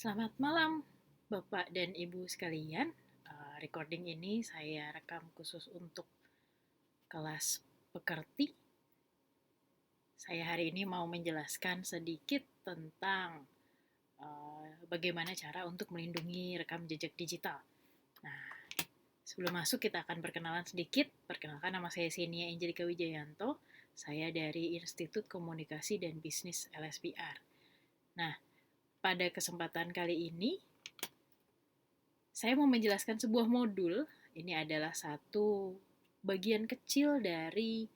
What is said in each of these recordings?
Selamat malam, Bapak dan Ibu sekalian. Recording ini saya rekam khusus untuk kelas pekerti. Saya hari ini mau menjelaskan sedikit tentang bagaimana cara untuk melindungi rekam jejak digital. Nah, sebelum masuk kita akan perkenalan sedikit. Perkenalkan, nama saya Xenia Angelika Wijayanto. Saya dari Institut Komunikasi dan Bisnis LSPR. Nah, pada kesempatan kali ini saya mau menjelaskan sebuah modul. Ini adalah satu bagian kecil dari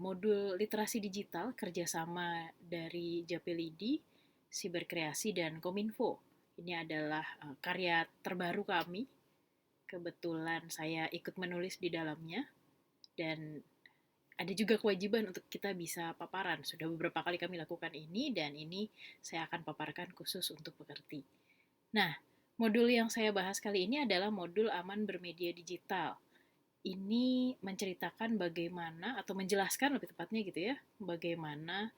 modul literasi digital kerjasama dari Japelidi, Siberkreasi, dan Kominfo. Ini adalah karya terbaru kami. Kebetulan saya ikut menulis di dalamnya dan ada juga kewajiban untuk kita bisa paparan. Sudah beberapa kali kami lakukan ini dan ini saya akan paparkan khusus untuk pekerti. Nah, modul yang saya bahas kali ini adalah modul aman bermedia digital. Ini menceritakan bagaimana atau menjelaskan lebih tepatnya gitu ya, bagaimana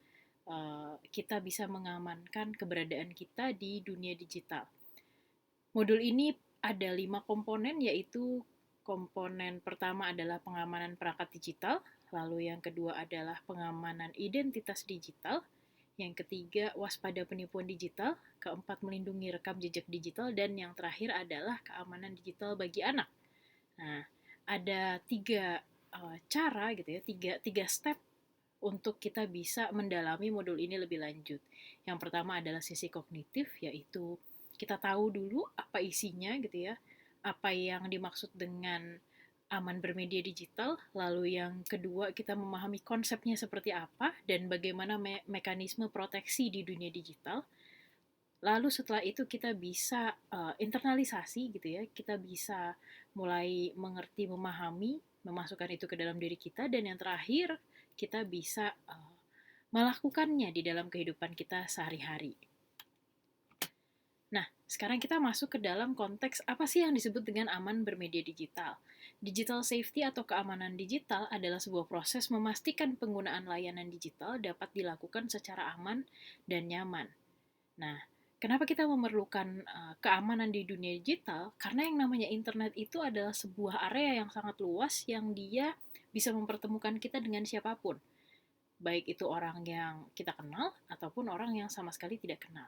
kita bisa mengamankan keberadaan kita di dunia digital. Modul ini ada 5 komponen, yaitu komponen pertama adalah pengamanan perangkat digital, lalu yang kedua adalah pengamanan identitas digital, yang ketiga waspada penipuan digital, keempat melindungi rekam jejak digital, dan yang terakhir adalah keamanan digital bagi anak. Nah, ada tiga cara gitu ya, tiga step untuk kita bisa mendalami modul ini lebih lanjut. Yang pertama adalah sisi kognitif, yaitu kita tahu dulu apa isinya gitu ya, apa yang dimaksud dengan aman bermedia digital. Lalu yang kedua, kita memahami konsepnya seperti apa dan bagaimana mekanisme proteksi di dunia digital. Lalu setelah itu kita bisa internalisasi gitu ya, kita bisa mulai mengerti, memahami, memasukkan itu ke dalam diri kita, dan yang terakhir kita bisa melakukannya di dalam kehidupan kita sehari-hari. Nah, sekarang kita masuk ke dalam konteks apa sih yang disebut dengan aman bermedia digital. Digital safety atau keamanan digital adalah sebuah proses memastikan penggunaan layanan digital dapat dilakukan secara aman dan nyaman. Nah, kenapa kita memerlukan keamanan di dunia digital? Karena yang namanya internet itu adalah sebuah area yang sangat luas yang dia bisa mempertemukan kita dengan siapapun. Baik itu orang yang kita kenal ataupun orang yang sama sekali tidak kenal.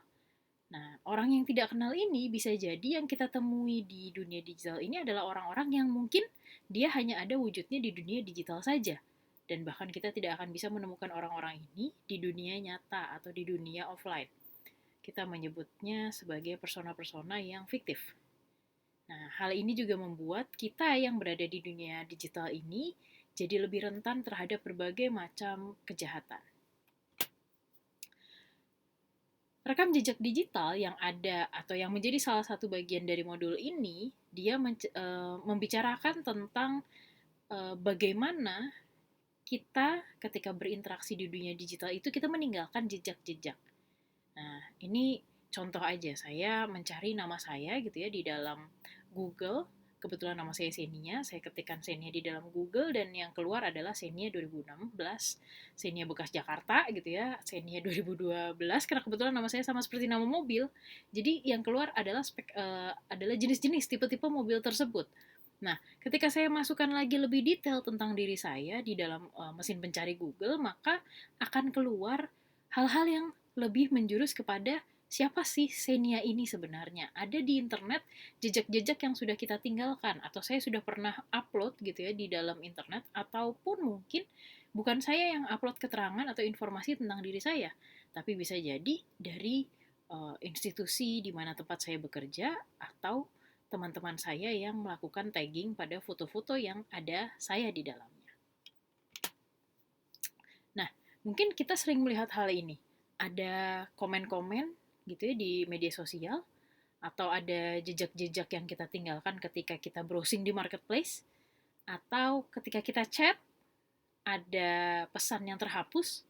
Nah, orang yang tidak kenal ini bisa jadi yang kita temui di dunia digital ini adalah orang-orang yang mungkin dia hanya ada wujudnya di dunia digital saja. Dan bahkan kita tidak akan bisa menemukan orang-orang ini di dunia nyata atau di dunia offline. Kita menyebutnya sebagai persona-persona yang fiktif. Nah, hal ini juga membuat kita yang berada di dunia digital ini jadi lebih rentan terhadap berbagai macam kejahatan. Rekam jejak digital yang ada atau yang menjadi salah satu bagian dari modul ini, dia membicarakan tentang bagaimana kita ketika berinteraksi di dunia digital itu kita meninggalkan jejak-jejak. Nah, ini contoh aja, saya mencari nama saya gitu ya di dalam Google. Kebetulan nama saya Xenia, saya ketikkan Xenia di dalam Google dan yang keluar adalah Xenia 2016, Xenia bekas Jakarta gitu ya, Xenia 2012 karena kebetulan nama saya sama seperti nama mobil. Jadi yang keluar adalah adalah jenis-jenis tipe-tipe mobil tersebut. Nah, ketika saya masukkan lagi lebih detail tentang diri saya di dalam mesin pencari Google, maka akan keluar hal-hal yang lebih menjurus kepada siapa sih Xenia ini sebenarnya. Ada di internet jejak-jejak yang sudah kita tinggalkan, atau saya sudah pernah upload gitu ya di dalam internet, ataupun mungkin bukan saya yang upload keterangan atau informasi tentang diri saya, tapi bisa jadi dari institusi di mana tempat saya bekerja, atau teman-teman saya yang melakukan tagging pada foto-foto yang ada saya di dalamnya. Nah, mungkin kita sering melihat hal ini. Ada komen-komen gitu ya di media sosial, atau ada jejak-jejak yang kita tinggalkan ketika kita browsing di marketplace, atau ketika kita chat, ada pesan yang terhapus,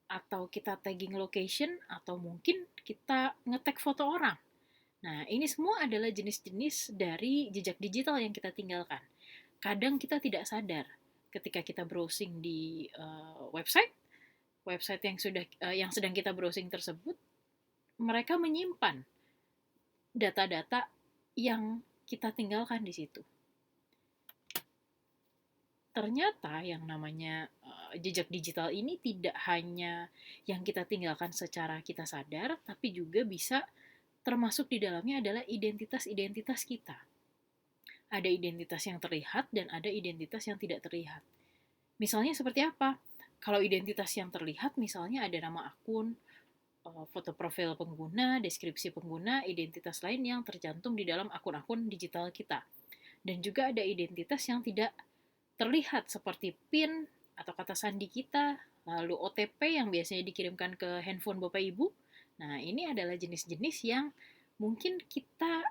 atau kita tagging location, atau mungkin kita nge-tag foto orang. Nah, ini semua adalah jenis-jenis dari jejak digital yang kita tinggalkan. Kadang kita tidak sadar ketika kita browsing di website yang sedang kita browsing tersebut, mereka menyimpan data-data yang kita tinggalkan di situ. Ternyata yang namanya jejak digital ini tidak hanya yang kita tinggalkan secara kita sadar, tapi juga bisa termasuk di dalamnya adalah identitas-identitas kita. Ada identitas yang terlihat dan ada identitas yang tidak terlihat. Misalnya seperti apa? Kalau identitas yang terlihat misalnya ada nama akun, foto profil pengguna, deskripsi pengguna, identitas lain yang tercantum di dalam akun-akun digital kita. Dan juga ada identitas yang tidak terlihat seperti PIN atau kata sandi kita, lalu OTP yang biasanya dikirimkan ke handphone Bapak Ibu. Nah, ini adalah jenis-jenis yang mungkin kita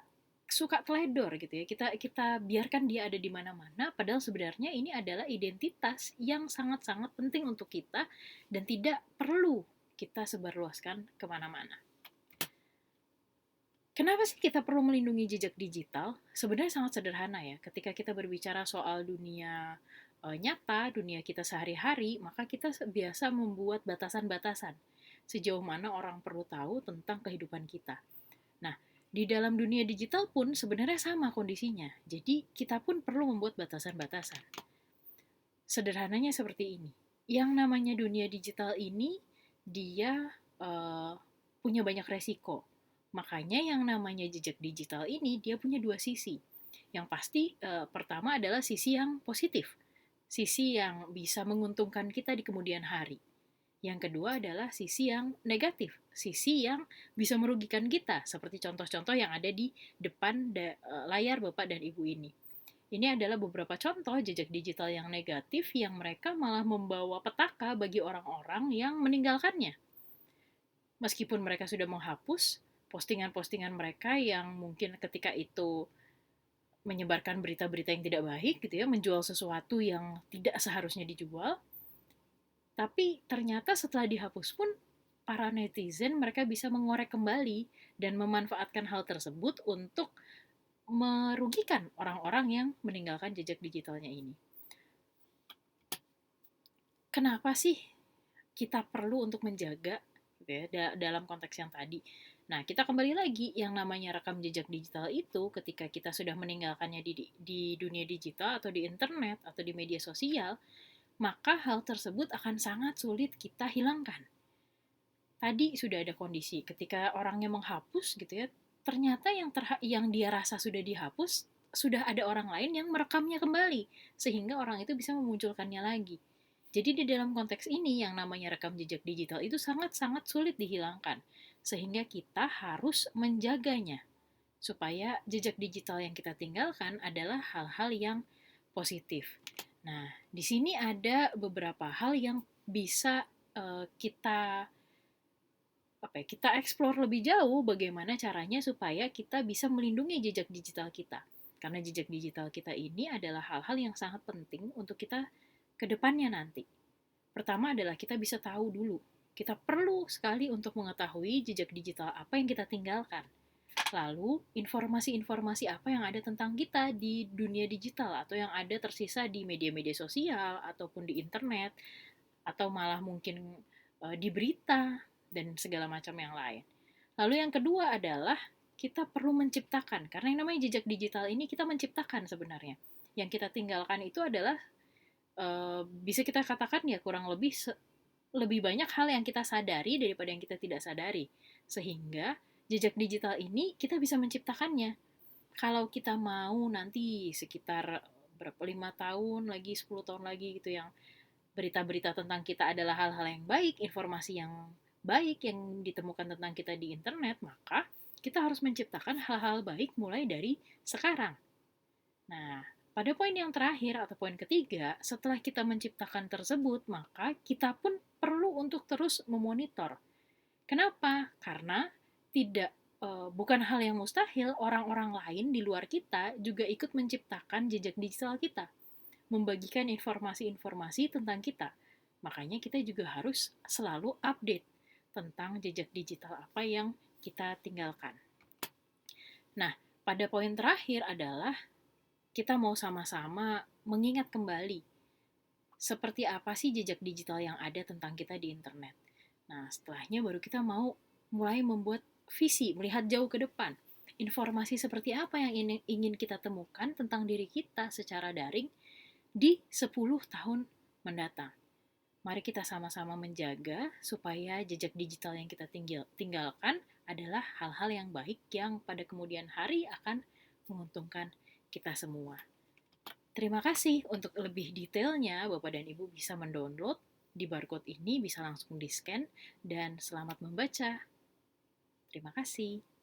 suka teledor gitu ya. Kita biarkan dia ada di mana-mana padahal sebenarnya ini adalah identitas yang sangat-sangat penting untuk kita dan tidak perlu kita sebarluaskan kemana-mana. Kenapa sih kita perlu melindungi jejak digital? Sebenarnya sangat sederhana ya. Ketika kita berbicara soal dunia nyata, dunia kita sehari-hari, maka kita biasa membuat batasan-batasan sejauh mana orang perlu tahu tentang kehidupan kita. Nah, di dalam dunia digital pun sebenarnya sama kondisinya. Jadi, kita pun perlu membuat batasan-batasan. Sederhananya seperti ini. Yang namanya dunia digital ini, dia punya banyak resiko. Makanya yang namanya jejak digital ini, dia punya dua sisi. Yang pasti, pertama adalah sisi yang positif. Sisi yang bisa menguntungkan kita di kemudian hari. Yang kedua adalah sisi yang negatif, sisi yang bisa merugikan kita, seperti contoh-contoh yang ada di depan layar Bapak dan Ibu ini. Ini adalah beberapa contoh jejak digital yang negatif yang mereka malah membawa petaka bagi orang-orang yang meninggalkannya. Meskipun mereka sudah menghapus postingan-postingan mereka yang mungkin ketika itu menyebarkan berita-berita yang tidak baik gitu ya, menjual sesuatu yang tidak seharusnya dijual, tapi ternyata setelah dihapus pun para netizen mereka bisa mengorek kembali dan memanfaatkan hal tersebut untuk merugikan orang-orang yang meninggalkan jejak digitalnya ini. Kenapa sih kita perlu untuk menjaga gitu ya, dalam konteks yang tadi? Nah, kita kembali lagi yang namanya rekam jejak digital itu ketika kita sudah meninggalkannya di dunia digital atau di internet atau di media sosial, maka hal tersebut akan sangat sulit kita hilangkan. Tadi sudah ada kondisi ketika orangnya menghapus gitu ya, ternyata yang dia rasa sudah dihapus sudah ada orang lain yang merekamnya kembali sehingga orang itu bisa memunculkannya lagi. Jadi di dalam konteks ini yang namanya rekam jejak digital itu sangat-sangat sulit dihilangkan sehingga kita harus menjaganya supaya jejak digital yang kita tinggalkan adalah hal-hal yang positif. Nah, di sini ada beberapa hal yang bisa kita kita explore lebih jauh bagaimana caranya supaya kita bisa melindungi jejak digital kita. Karena jejak digital kita ini adalah hal-hal yang sangat penting untuk kita ke depannya nanti. Pertama adalah kita bisa tahu dulu. Kita perlu sekali untuk mengetahui jejak digital apa yang kita tinggalkan. Lalu, informasi-informasi apa yang ada tentang kita di dunia digital atau yang ada tersisa di media-media sosial ataupun di internet atau malah mungkin di berita dan segala macam yang lain. Lalu yang kedua adalah kita perlu menciptakan, karena yang namanya jejak digital ini kita menciptakan sebenarnya. Yang kita tinggalkan itu adalah bisa kita katakan ya kurang lebih banyak hal yang kita sadari daripada yang kita tidak sadari. Sehingga jejak digital ini kita bisa menciptakannya. Kalau kita mau nanti sekitar berapa 5 tahun lagi, 10 tahun lagi gitu yang berita-berita tentang kita adalah hal-hal yang baik, informasi yang baik yang ditemukan tentang kita di internet, maka kita harus menciptakan hal-hal baik mulai dari sekarang. Nah, pada poin yang terakhir atau poin ketiga, setelah kita menciptakan tersebut, maka kita pun perlu untuk terus memonitor. Kenapa? Karena tidak bukan hal yang mustahil orang-orang lain di luar kita juga ikut menciptakan jejak digital kita, membagikan informasi-informasi tentang kita. Makanya kita juga harus selalu update tentang jejak digital apa yang kita tinggalkan. Nah, pada poin terakhir adalah kita mau sama-sama mengingat kembali seperti apa sih jejak digital yang ada tentang kita di internet. Nah, setelahnya baru kita mau mulai membuat visi, melihat jauh ke depan. informasi seperti apa yang ingin kita temukan tentang diri kita secara daring di 10 tahun mendatang. Mari kita sama-sama menjaga supaya jejak digital yang kita tinggalkan adalah hal-hal yang baik yang pada kemudian hari akan menguntungkan kita semua. Terima kasih. Untuk lebih detailnya, Bapak dan Ibu bisa mendownload di barcode ini, bisa langsung di-scan, dan selamat membaca. Terima kasih.